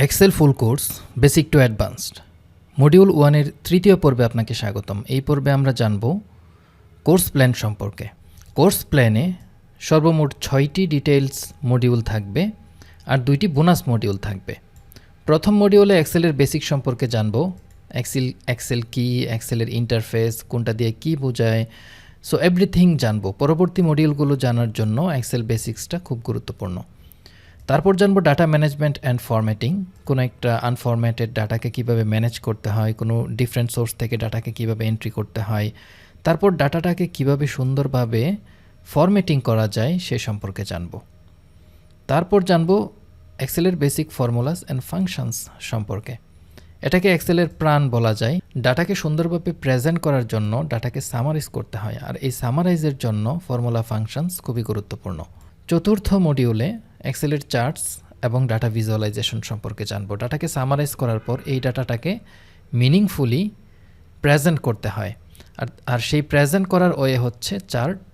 Excel full course basic to advanced module 1-এর তৃতীয় পর্বে আপনাকে স্বাগতম। এই পর্বে আমরা জানব কোর্স প্ল্যান সম্পর্কে। কোর্স প্ল্যানে সর্বমোট 6টি ডিটেইলস মডিউল থাকবে আর 2টি বোনাস মডিউল থাকবে। প্রথম মডিউলে এক্সেলের বেসিক সম্পর্কে জানব, এক্সেল কি, এক্সেলের ইন্টারফেস, কোনটা দিয়ে কি বোঝায়, সো এভরিথিং জানব। পরবর্তী মডিউলগুলো জানার জন্য এক্সেল বেসিক্সটা খুব গুরুত্বপূর্ণ। তারপর জানবো ডাটা ম্যানেজমেন্ট অ্যান্ড ফরম্যাটিং, কোনো একটা আনফরম্যাটেড ডাটাকে কিভাবে ম্যানেজ করতে হয়, কোনো ডিফারেন্ট সোর্স থেকে ডাটাকে কিভাবে এন্ট্রি করতে হয়, তারপর ডাটাটাকে কিভাবে সুন্দরভাবে ফরম্যাটিং করা যায় সে সম্পর্কে জানবো। তারপর জানবো এক্সেলের বেসিক ফর্মুলাস অ্যান্ড ফাংশনস সম্পর্কে। এটাকে এক্সেলের প্রাণ বলা যায়। ডাটাকে সুন্দরভাবে প্রেজেন্ট করার জন্য ডাটাকে সামারাইজ করতে হয়, আর এই সামারাইজের জন্য ফর্মুলা ফাংশনস খুবই গুরুত্বপূর্ণ। চতুর্থ মডিউলে এক্সেলের চার্টস এবং ডাটা ভিজুয়ালাইজেশন সম্পর্কে জানবো। ডাটাকে সামারাইজ করার পর এই ডাটাটাকে মিনিংফুলি প্রেজেন্ট করতে হয়, আর সেই প্রেজেন্ট করার ওয়ে হচ্ছে চার্ট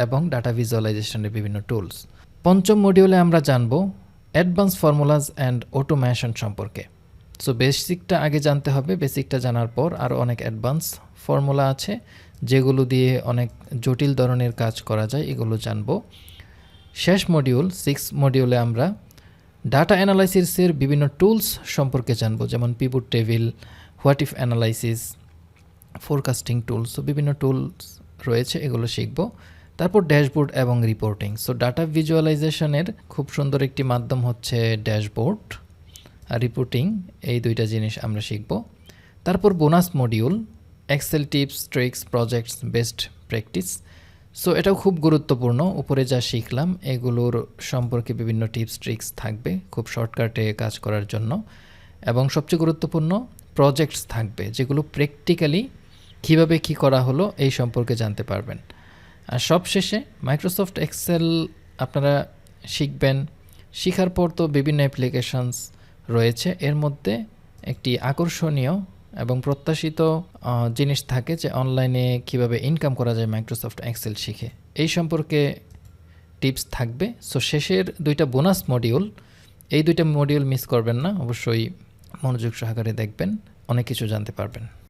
এবং ডাটা ভিজুয়ালাইজেশনের বিভিন্ন টুলস। পঞ্চম মডিউলে আমরা জানবো অ্যাডভান্স ফর্মুলাস অ্যান্ড অটোমেশন সম্পর্কে। সো বেসিকটা আগে জানতে হবে, বেসিকটা জানার পর আরও অনেক অ্যাডভান্স ফর্মুলা আছে যেগুলো দিয়ে অনেক জটিল ধরনের কাজ করা যায়, এগুলো জানবো। শেষ মডিউল 6 মডিউলে আমরা ডাটা অ্যানালাইসিসের বিভিন্ন টুলস সম্পর্কে জানব, যেমন pivot table, what if analysis, forecasting tools, so বিভিন্ন টুলস রয়েছে, এগুলো শিখব। তারপর ড্যাশবোর্ড এবং রিপোর্টিং। সো ডাটা ভিজুয়ালাইজেশনের খুব সুন্দর একটি মাধ্যম হচ্ছে ড্যাশবোর্ড আর রিপোর্টিং, এই দুইটা জিনিস আমরা শিখব। তারপর bonus module Excel tips, tricks, projects, best practice. So এটাও খুব গুরুত্বপূর্ণ। উপরে যা শিখলাম এগুলোর সম্পর্কে বিভিন্ন টিপস ট্রিক্স থাকবে খুব শর্টকাটে কাজ করার জন্য, এবং সবচেয়ে গুরুত্বপূর্ণ প্রজেক্টস থাকবে যেগুলো প্র্যাকটিক্যালি কীভাবে কী করা হলো এই সম্পর্কে জানতে পারবেন। আর সবশেষে মাইক্রোসফট এক্সেল আপনারা শিখবেন। শেখার পর তো বিভিন্ন অ্যাপ্লিকেশনস রয়েছে, এর মধ্যে একটি আকর্ষণীয় এবং প্রত্যাশিত জিনিস থাকে যে অনলাইনে কিভাবে ইনকাম করা যায় মাইক্রোসফট এক্সেল শিখে, এই সম্পর্কে টিপস থাকবে। সো শেষের 2টা বোনাস মডিউল, এই 2টা মডিউল মিস করবেন না, অবশ্যই মনোযোগ সহকারে দেখবেন, অনেক কিছু জানতে পারবেন।